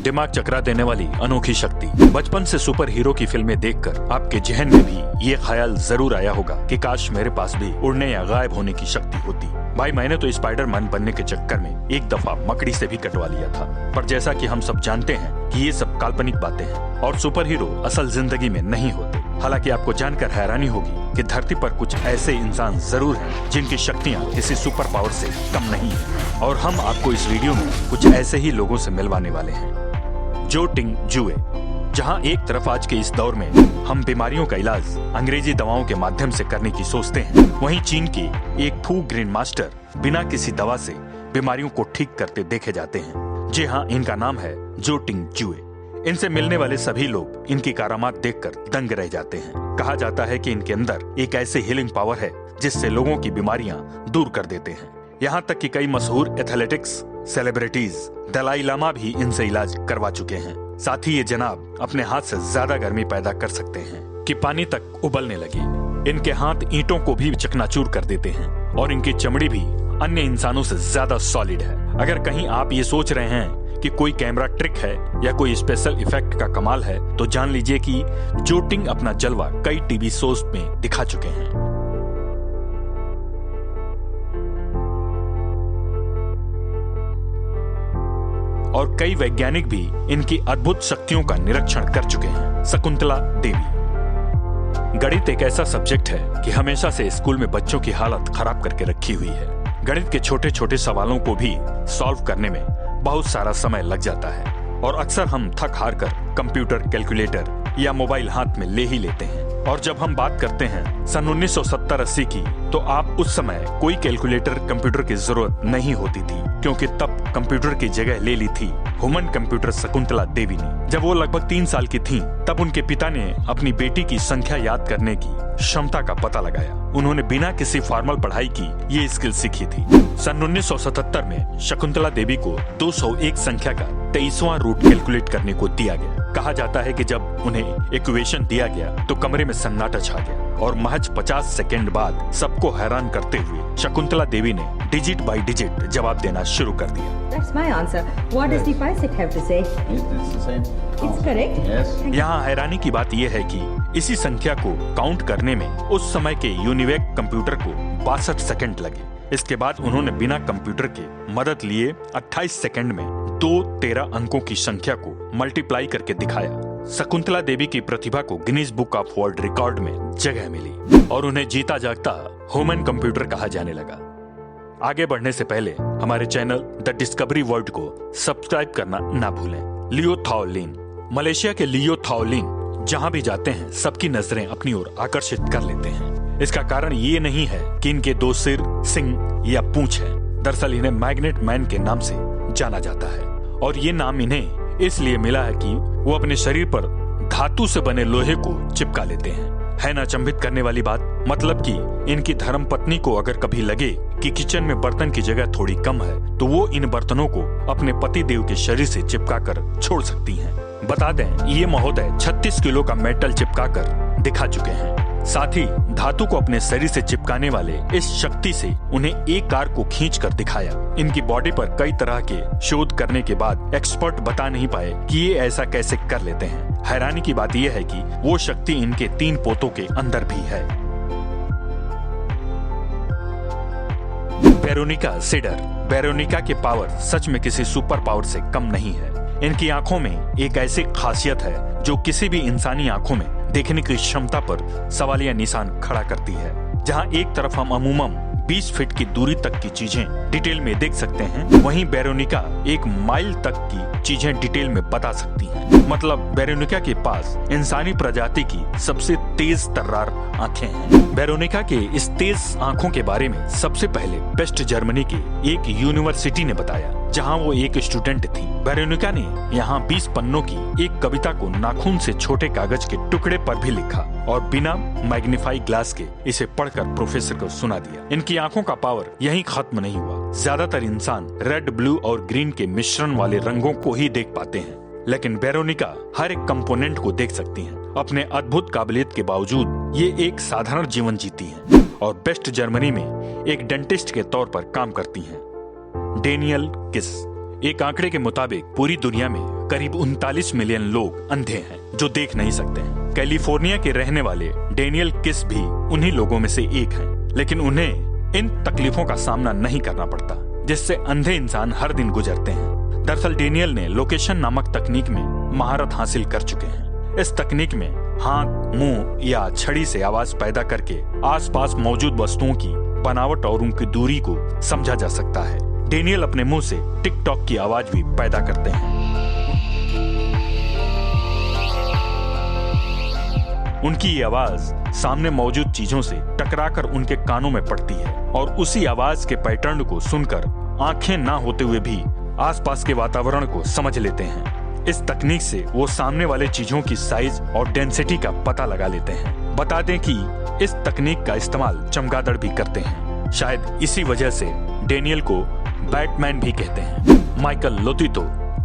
दिमाग चकरा देने वाली अनोखी शक्ति। बचपन से सुपर हीरो की फिल्में देखकर आपके जहन में भी ये ख्याल जरूर आया होगा कि काश मेरे पास भी उड़ने या गायब होने की शक्ति होती। भाई मैंने तो स्पाइडरमैन बनने के चक्कर में एक दफा मकड़ी से भी कटवा लिया था, पर जैसा कि हम सब जानते हैं कि ये सब काल्पनिक बातें हैं और सुपर हीरो असल जिंदगी में नहीं होते। हालांकि आपको जानकर हैरानी होगी कि धरती पर कुछ ऐसे इंसान जरूर हैं जिनकी शक्तियां किसी सुपर पावर से कम नहीं है, और हम आपको इस वीडियो में कुछ ऐसे ही लोगों से मिलवाने वाले हैं। जो टिंग जुए। जहां एक तरफ आज के इस दौर में हम बीमारियों का इलाज अंग्रेजी दवाओं के माध्यम से करने की सोचते हैं, वहीं चीन के एक फू ग्रैंड मास्टर बिना किसी दवा से बीमारियों को ठीक करते देखे जाते हैं। जी हाँ, इनका नाम है जो टिंग जुए। इनसे मिलने वाले सभी लोग इनकी करामात देखकर दंग रह जाते हैं। कहा जाता है कि इनके अंदर एक ऐसी हीलिंग पावर है जिससे लोगों की बीमारियां दूर कर देते हैं। यहाँ तक कि कई मशहूर एथलेटिक्स सेलिब्रिटीज दलाई लामा भी इनसे इलाज करवा चुके हैं। साथ ही ये जनाब अपने हाथ से ज्यादा गर्मी पैदा कर सकते हैं कि पानी तक उबलने लगे। इनके हाथ ईंटों को भी चकनाचूर कर देते हैं और इनकी चमड़ी भी अन्य इंसानों से ज्यादा सॉलिड है। अगर कहीं आप ये सोच रहे हैं कि कोई कैमरा ट्रिक है या कोई स्पेशल इफेक्ट का कमाल है, तो जान लीजिए कि जो टिंग अपना जलवा कई टीवी शोज में दिखा चुके हैं। और कई वैज्ञानिक भी इनकी अद्भुत शक्तियों का निरीक्षण कर चुके हैं। शकुंतला देवी। गणित एक ऐसा सब्जेक्ट है कि हमेशा से स्कूल में बच्चों की हालत खराब करके रखी हुई है। गणित के छोटे छोटे सवालों को भी सॉल्व करने में बहुत सारा समय लग जाता है और अक्सर हम थक हार कर कंप्यूटर, कैलकुलेटर या मोबाइल हाथ में ले ही लेते हैं। और जब हम बात करते हैं सन 1970-80 की, तो आप उस समय कोई कैलकुलेटर, कंप्यूटर की जरूरत नहीं होती थी, क्योंकि तब कंप्यूटर की जगह ले ली थी ह्यूमन कंप्यूटर शकुंतला देवी ने। जब वो लगभग 3 साल की थीं, तब उनके पिता ने अपनी बेटी की संख्या याद करने की क्षमता का पता लगाया। उन्होंने बिना किसी फॉर्मल पढ़ाई की ये स्किल सीखी थी। सन 1977 में शकुंतला देवी को 201 संख्या का 23वां रूट कैलकुलेट करने को दिया गया। कहा जाता है कि जब उन्हें इक्वेशन दिया गया तो कमरे में सन्नाटा छा गया और महज 50 सेकंड बाद सबको हैरान करते हुए शकुंतला देवी ने डिजिट बाय डिजिट जवाब देना शुरू कर दिया। That's my answer. What does the Paisik have to say? It's the same. It's correct. Yes. यहाँ हैरानी की बात यह है कि इसी संख्या को काउंट करने में उस समय के यूनिवेक कंप्यूटर को 62 सेकंड लगे। इसके बाद उन्होंने बिना कंप्यूटर के मदद लिए 28 सेकंड में 2 13 अंकों की संख्या को मल्टीप्लाई करके दिखाया। शकुंतला देवी की प्रतिभा को Guinness book of world record में जगह मिली और उन्हें जीता जागता ह्यूमन कंप्यूटर कहा जाने लगा। आगे बढ़ने से पहले हमारे चैनल द डिस्कवरी वर्ल्ड को सब्सक्राइब करना ना भूलें। लियो थाओलिन। मलेशिया के लियो थाओलिन जहां भी जाते हैं सबकी नजरें अपनी ओर आकर्षित कर लेते हैं। इसका कारण ये नहीं है कि इनके 2 सिर, सिंग या पूंछ है। दरअसल इन्हें मैग्नेट मैन के नाम से जाना जाता है और ये नाम इन्हें इसलिए मिला है कि वो अपने शरीर पर धातु से बने लोहे को चिपका लेते हैं। है ना अचंभित करने वाली बात। मतलब कि इनकी धर्मपत्नी को अगर कभी लगे कि किचन में बर्तन की जगह थोड़ी कम है, तो वो इन बर्तनों को अपने पति देव के शरीर से चिपका कर छोड़ सकती हैं। बता दें, ये महोदय 36 किलो का मेटल चिपका कर दिखा चुके हैं। साथ ही धातु को अपने शरीर से चिपकाने वाले इस शक्ति से उन्हें एक कार को खींच कर दिखाया। इनकी बॉडी पर कई तरह के शोध करने के बाद एक्सपर्ट बता नहीं पाए कि ये ऐसा कैसे कर लेते हैं। हैरानी की बात यह है कि वो शक्ति इनके 3 पोतों के अंदर भी है। Veronica cider. वेरोनिका के पावर सच में किसी सुपर पावर से कम नहीं है। इनकी आंखों में एक ऐसी खासियत है जो किसी भी इंसानी आंखों में देखने की क्षमता पर सवालिया निशान खड़ा करती है। जहां एक तरफ हम अमूमन 20 फीट की दूरी तक की चीजें डिटेल में देख सकते हैं, वहीं वेरोनिका 1 माइल तक की चीजें डिटेल में बता सकती हैं। मतलब वेरोनिका के पास इंसानी प्रजाति की सबसे तेज तर्रार आंखें हैं। वेरोनिका के इस तेज आंखों के बारे में सबसे पहले वेस्ट जर्मनी के एक यूनिवर्सिटी ने बताया, जहां वो एक स्टूडेंट थी। वेरोनिका ने यहाँ 20 पन्नों की एक कविता को नाखून से छोटे कागज के टुकड़े पर भी लिखा और बिना मैग्नीफाई ग्लास के इसे पढ़कर प्रोफेसर को सुना दिया। इनकी आंखों का पावर यहीं खत्म नहीं हुआ। ज्यादातर इंसान रेड, ब्लू और ग्रीन के मिश्रण वाले रंगों को ही देख पाते हैं, लेकिन वेरोनिका हर एक कंपोनेंट को देख सकती हैं। अपने अद्भुत काबिलियत के बावजूद ये एक साधारण जीवन जीती हैं और वेस्ट जर्मनी में एक डेंटिस्ट के तौर पर काम करती हैं। डेनियल किस। एक आंकड़े के मुताबिक पूरी दुनिया में करीब 39 मिलियन लोग अंधे हैं जो देख नहीं सकते हैं। कैलिफोर्निया के रहने वाले डेनियल किस भी उन्हीं लोगों में से एक हैं, लेकिन उन्हें इन तकलीफों का सामना नहीं करना पड़ता जिससे अंधे इंसान हर दिन गुजरते हैं। दरअसल डेनियल ने लोकेशन नामक तकनीक में महारत हासिल कर चुके हैं। इस तकनीक में हाथ, मुंह या छड़ी से आवाज पैदा करके आसपास मौजूद वस्तुओं की बनावट और उनकी दूरी को समझा जा सकता है। डेनियल अपने मुंह से टिक-टॉक की आवाज भी पैदा करते हैं। उनकी ये आवाज सामने मौजूद चीजों से टकराकर उनके कानों में पड़ती है और उसी आवाज के पैटर्न को सुनकर आंखें ना होते हुए भी आसपास के वातावरण को समझ लेते हैं। इस तकनीक से वो सामने वाले चीजों की साइज और डेंसिटी का पता लगा लेते हैं। बता दें कि इस तकनीक का इस्तेमाल चमगादड़ भी करते हैं। शायद इसी वजह से डेनियल को बैटमैन भी कहते हैं। माइकल लोतीतो,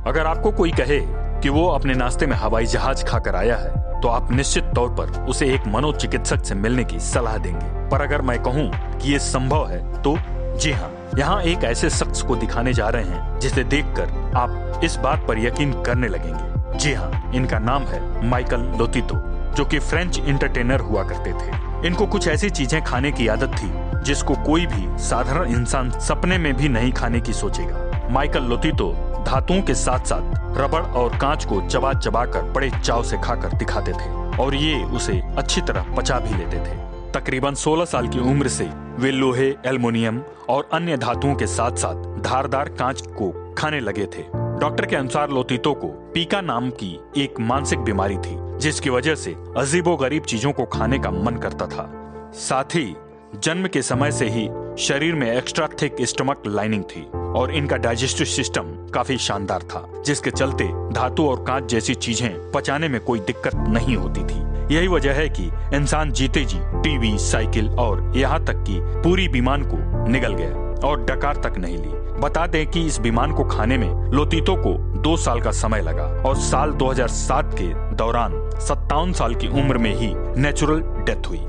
अगर आपको कोई कहे कि वो अपने नाश्ते में हवाई जहाज खाकर आया है तो आप निश्चित तौर पर उसे एक मनोचिकित्सक से मिलने की सलाह देंगे। पर अगर मैं कहूँ कि ये संभव है तो जी हाँ, यहाँ एक ऐसे शख्स को दिखाने जा रहे हैं जिसे देखकर आप इस बात पर यकीन करने लगेंगे। जी हाँ, इनका नाम है माइकल लोतीतो, जो कि फ्रेंच एंटरटेनर हुआ करते थे। इनको कुछ ऐसी चीजें खाने की आदत थी जिसको कोई भी साधारण इंसान सपने में भी नहीं खाने की सोचेगा। माइकल लोतीतो धातुओं के साथ साथ रबड़ और कांच को चबा चबा कर बड़े चाव से खाकर दिखाते थे और ये उसे अच्छी तरह पचा भी लेते थे। तकरीबन 16 साल की उम्र से वे लोहे, एल्युमिनियम और अन्य धातुओं के साथ साथ धारदार कांच को खाने लगे थे। डॉक्टर के अनुसार लोतीतो को पीका नाम की एक मानसिक बीमारी थी जिसकी वजह से अजीबोगरीब चीजों को खाने का मन करता था। साथ ही जन्म के समय से ही शरीर में एक्स्ट्रा थिक स्टमक लाइनिंग थी और इनका डाइजेस्टिव सिस्टम काफी शानदार था, जिसके चलते धातु और कांच जैसी चीजें पचाने में कोई दिक्कत नहीं होती थी। यही वजह है कि इंसान जीते जी टीवी, साइकिल और यहाँ तक कि पूरी विमान को निगल गया और डकार तक नहीं ली। बता दें कि इस विमान को खाने में लोतीतो को 2 साल का समय लगा और साल 2007 के दौरान 57 साल की उम्र में ही नेचुरल डेथ हुई।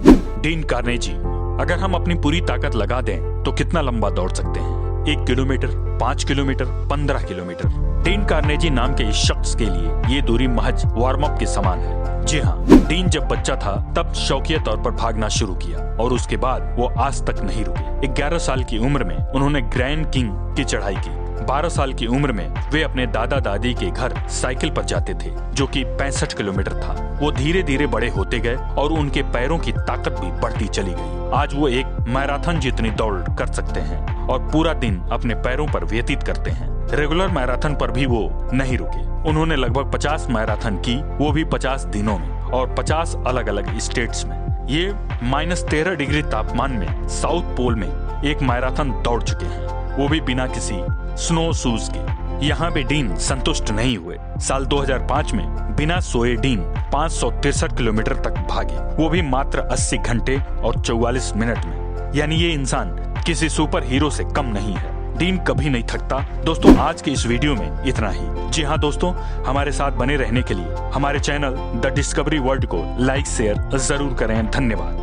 डीन कार्नेजी, अगर हम अपनी पूरी ताकत लगा दें तो कितना लंबा दौड़ सकते हैं? 1 kilometre, 5 kilometre, 15 kilometre. Dean Carnegie नाम के इस शख्स के लिए ये दूरी महज वार्म अप के समान है। जी हाँ, डीन जब बच्चा था तब शौकिया तौर पर भागना शुरू किया और उसके बाद वो आज तक नहीं रुके। 11 साल की उम्र में उन्होंने ग्रैंड किंग की चढ़ाई की। 12 साल की उम्र में वे अपने दादा दादी के घर साइकिल पर जाते थे जो कि 65 किलोमीटर था। वो धीरे धीरे बड़े होते गए और उनके पैरों की ताकत भी बढ़ती चली गई। आज वो एक मैराथन जितनी दौड़ कर सकते हैं और पूरा दिन अपने पैरों पर व्यतीत करते हैं। रेगुलर मैराथन पर भी वो नहीं रुके। उन्होंने लगभग 50 मैराथन की, वो भी 50 दिनों में और 50 अलग अलग स्टेट्स में। ये -13 डिग्री तापमान में साउथ पोल में एक मैराथन दौड़ चुके हैं, वो भी बिना किसी स्नो शूज के। यहाँ पे डीन संतुष्ट नहीं हुए। साल 2005 में बिना सोए डीन 563 किलोमीटर तक भागे, वो भी मात्र 80 घंटे और 44 मिनट में। यानी ये इंसान किसी सुपर हीरो से कम नहीं है। डीन कभी नहीं थकता। दोस्तों, आज के इस वीडियो में इतना ही। जी हाँ दोस्तों, हमारे साथ बने रहने के लिए हमारे चैनल द डिस्कवरी वर्ल्ड को लाइक शेयर जरूर करें। धन्यवाद।